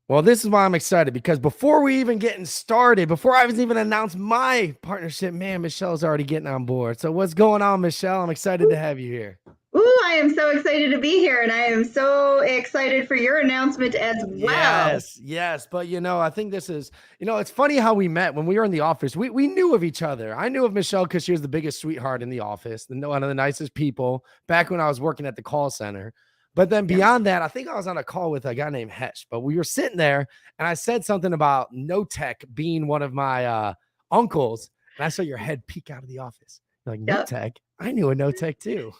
Well, this is why I'm excited, because before we even getting started, before I was even announced my partnership, man, Michelle's already getting on board. So what's going on, Michelle? I'm excited to have you here. Ooh, I am so excited to be here, and I am so excited for your announcement as well. Yes, yes. But I think this is, it's funny how we met when we were in the office. We knew of each other. I knew of Michelle because she was the biggest sweetheart in the office, one of the nicest people back when I was working at the call center. But then Yeah. beyond that, I think I was on a call with a guy named Hesh, but we were sitting there and I said something about no tech being one of my uncles. And I saw your head peek out of the office. You're like, no Yep. tech? I knew a no tech too.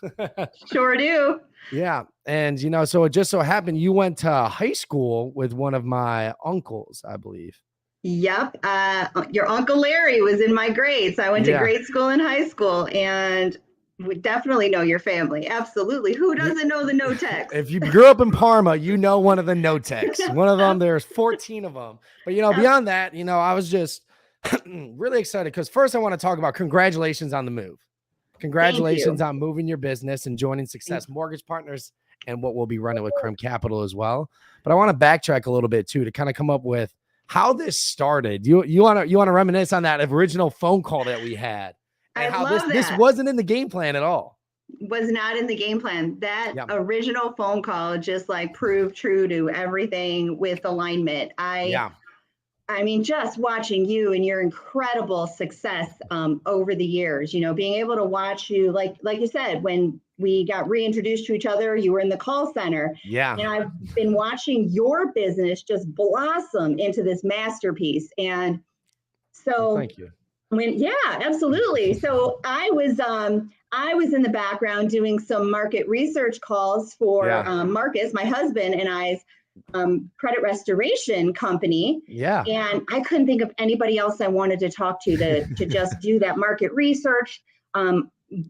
Sure do. Yeah. And, so it just so happened you went to high school with one of my uncles, I believe. Yep. Your Uncle Larry was in my grades. I went to Yeah. grade school and high school, and we definitely know your family. Absolutely. Who doesn't know the no text? If you grew up in Parma, you know one of the no techs. One of them, there's 14 of them. But, beyond that, I was just really excited because first I want to talk about congratulations on the move. Thank Congratulations you. on moving your business and joining Success Mortgage Partners and what we'll be running with Krem Capital as well. But I want to backtrack a little bit too to kind of come up with how this started. You want to reminisce on that original phone call that we had and I how love this that. wasn't in the game plan at all. Was not in the game plan. That Yeah. original phone call just like proved true to everything with alignment. Yeah. I mean, just watching you and your incredible success over the years, being able to watch you, like you said, when we got reintroduced to each other, you were in the call center. Yeah. And I've been watching your business just blossom into this masterpiece. And Well, so thank you. yeah, absolutely. So I was in the background doing some market research calls for Marcus, my husband, and I's credit restoration company. Yeah. And I couldn't think of anybody else I wanted to talk to just do that market research.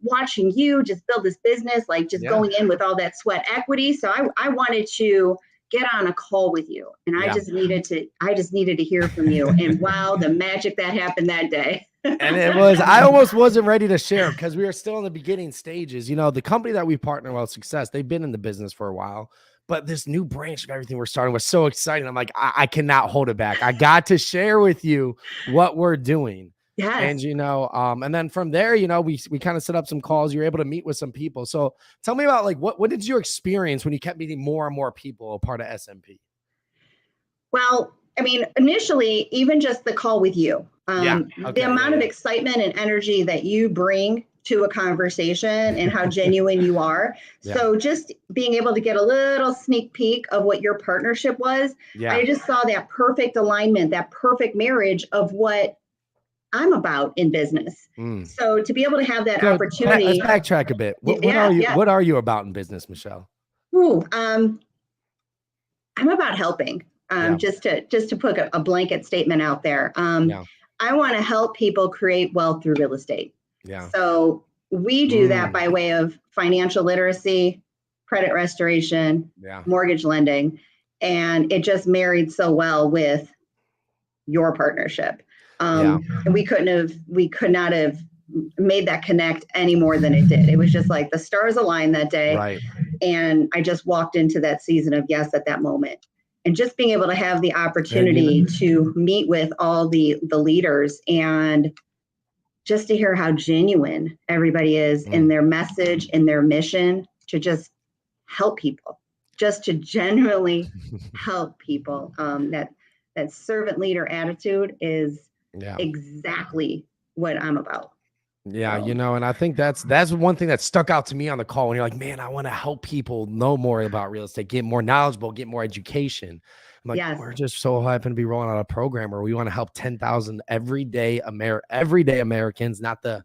Watching you just build this business, like just going in with all that sweat equity. So I wanted to get on a call with you, and I just needed to hear from you. And wow, the magic that happened that day. And I almost wasn't ready to share because we were still in the beginning stages. The company that we partner with, Success, they've been in the business for a while, but this new branch of everything we're starting was so exciting. I'm like, I cannot hold it back. I got to share with you what we're doing. Yes. And, and then from there, we kind of set up some calls. You're able to meet with some people. So tell me about what did you experience when you kept meeting more and more people a part of SMP? Well, I mean, initially, even just the call with you, the amount of excitement and energy that you bring to a conversation and how genuine you are. Yeah. So just being able to get a little sneak peek of what your partnership was, I just saw that perfect alignment, that perfect marriage of what I'm about in business. So to be able to have that opportunity. Let's backtrack a bit. What are you about in business, Michelle? I'm about helping. Just to put a blanket statement out there. I want to help people create wealth through real estate. Yeah. So we do that by way of financial literacy, credit restoration, mortgage lending, and it just married so well with your partnership. And we could not have made that connect any more than it did. It was just like the stars aligned that day. Right. And I just walked into that season of yes at that moment. And just being able to have the opportunity to meet with all the leaders and just to hear how genuine everybody is in their message and their mission to just help people, just to genuinely help people. That servant leader attitude is exactly what I'm about. Yeah, and I think that's one thing that stuck out to me on the call when you're like, man, I want to help people know more about real estate, get more knowledgeable, get more education. I'm like, we're just so happy to be rolling out a program where we want to help 10,000 everyday Americans, not the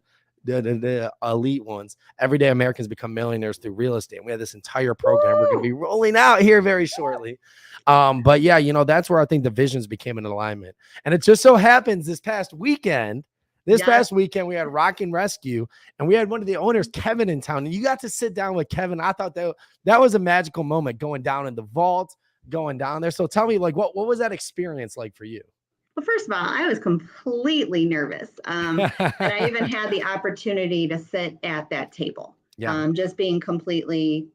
elite ones. Everyday Americans become millionaires through real estate. And we have this entire program we're going to be rolling out here very shortly. But yeah, that's where I think the visions became an alignment. And it just so happens this past weekend, we had Rock and Rescue, and we had one of the owners, Kevin, in town. And you got to sit down with Kevin. I thought that was a magical moment, going down in the vault, going down there. So tell me, what was that experience like for you? Well, first of all, I was completely nervous. And I even had the opportunity to sit at that table. Just being completely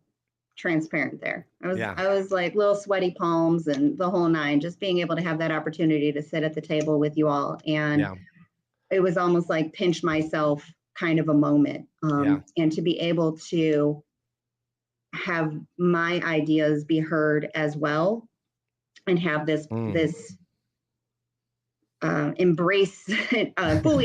transparent there. I was like little sweaty palms and the whole nine, just being able to have that opportunity to sit at the table with you all. And it was almost like pinch myself kind of a moment. And to be able to have my ideas be heard as well, and have this fully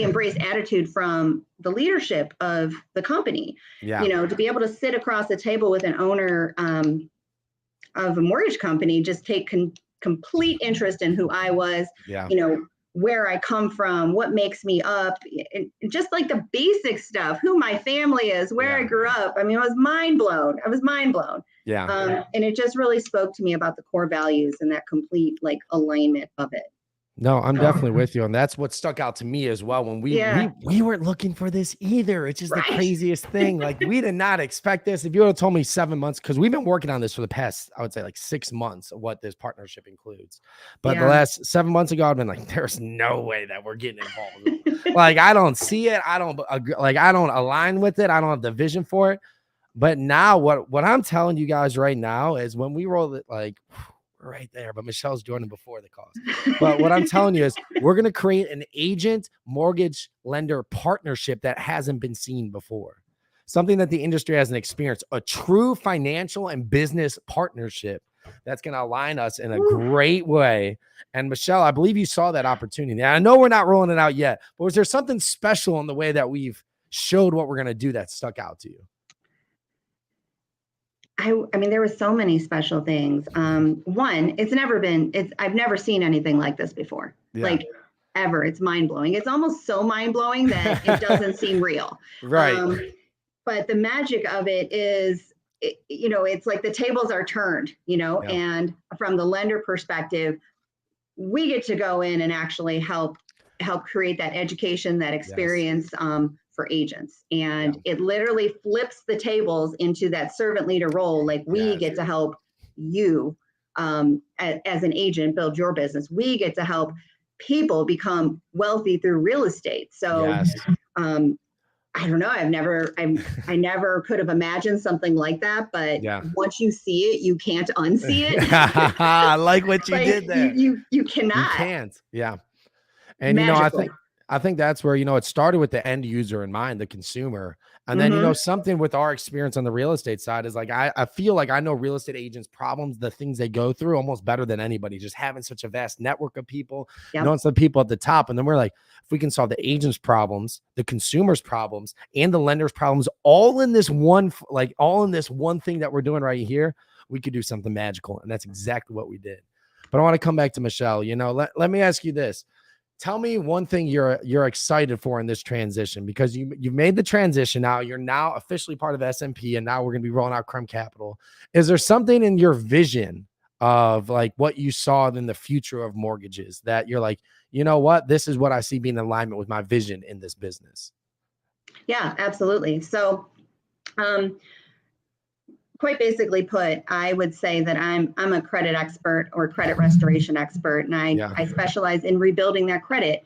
embrace attitude from the leadership of the company. You know, to be able to sit across the table with an owner of a mortgage company, just take complete interest in who I was, you know, where I come from, what makes me up, and just like the basic stuff, who my family is, where I grew up. I mean, I was mind blown. And it just really spoke to me about the core values and that complete like alignment of it. No, I'm definitely with you. And that's what stuck out to me as well. When we weren't looking for this either. It's just the craziest thing. Like, we did not expect this. If you would have told me 7 months, because we've been working on this for the past, I would say like 6 months of what this partnership includes. But the last 7 months ago, I've been like, there's no way that we're getting involved. Like, I don't see it. I don't align with it. I don't have the vision for it. But now what I'm telling you guys right now is, when we roll it, like, right there, but Michelle's joining before the cause. But what I'm telling you is, we're going to create an agent mortgage lender partnership that hasn't been seen before. Something that the industry hasn't experienced, a true financial and business partnership that's going to align us in a great way. And Michelle, I believe you saw that opportunity. And I know we're not rolling it out yet, but was there something special in the way that we've showed what we're going to do that stuck out to you? I mean, there were so many special things. One, I've never seen anything like this before, like ever. It's mind blowing. It's almost so mind blowing that it doesn't seem real. Right. But the magic of it is, you know, it's like the tables are turned, you know, and from the lender perspective, we get to go in and actually help create that education, that experience, for agents. And it literally flips the tables into that servant leader role. Like, we get to help you as an agent build your business. We get to help people become wealthy through real estate. So I don't know. I never could have imagined something like that, but once you see it, you can't unsee it. I like what you did there. You cannot. You can't. Yeah. And magical. You know, I think that's where, you know, it started with the end user in mind, the consumer. And then, you know, something with our experience on the real estate side is like, I feel like I know real estate agents' problems, the things they go through almost better than anybody, just having such a vast network of people, knowing some people at the top. And then we're like, if we can solve the agent's problems, the consumer's problems, and the lender's problems, all in this one thing that we're doing right here, we could do something magical. And that's exactly what we did. But I want to come back to Michelle. You know, let me ask you this. Tell me one thing you're excited for in this transition, because you've made the transition now. You're now officially part of S&P, and now we're going to be rolling out Krem Capital. Is there something in your vision of like what you saw in the future of mortgages that you're like, you know what, this is what I see being in alignment with my vision in this business? Yeah, absolutely. So, quite basically put, I would say that I'm a credit expert or credit restoration expert, and I specialize in rebuilding that credit,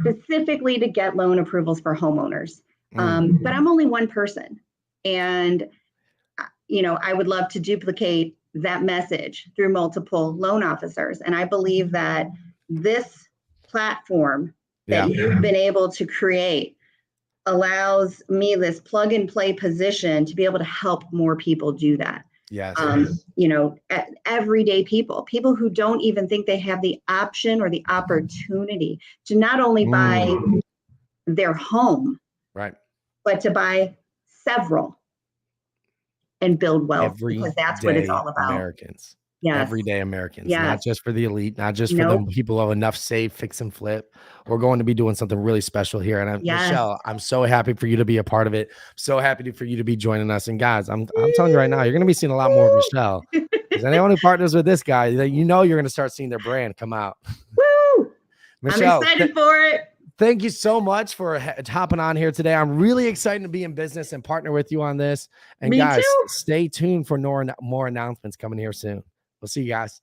specifically to get loan approvals for homeowners. But I'm only one person, and you know, I would love to duplicate that message through multiple loan officers. And I believe that this platform that you've been able to create allows me this plug and play position to be able to help more people do that. Yes. You know, everyday people who don't even think they have the option or the opportunity to not only buy their home, right, but to buy several and build wealth, because that's what it's all about. Americans. Everyday Americans, not just for the elite, not just for the people who have enough save, fix and flip. We're going to be doing something really special here. And Michelle, I'm so happy for you to be a part of it. So happy for you to be joining us. And guys, I'm telling you right now, you're going to be seeing a lot more of Michelle. Because anyone who partners with this guy, you know, you're going to start seeing their brand come out. Woo! Michelle, I'm excited for it. Thank you so much for hopping on here today. I'm really excited to be in business and partner with you on this. And guys, stay tuned for more announcements coming here soon. We'll see you guys.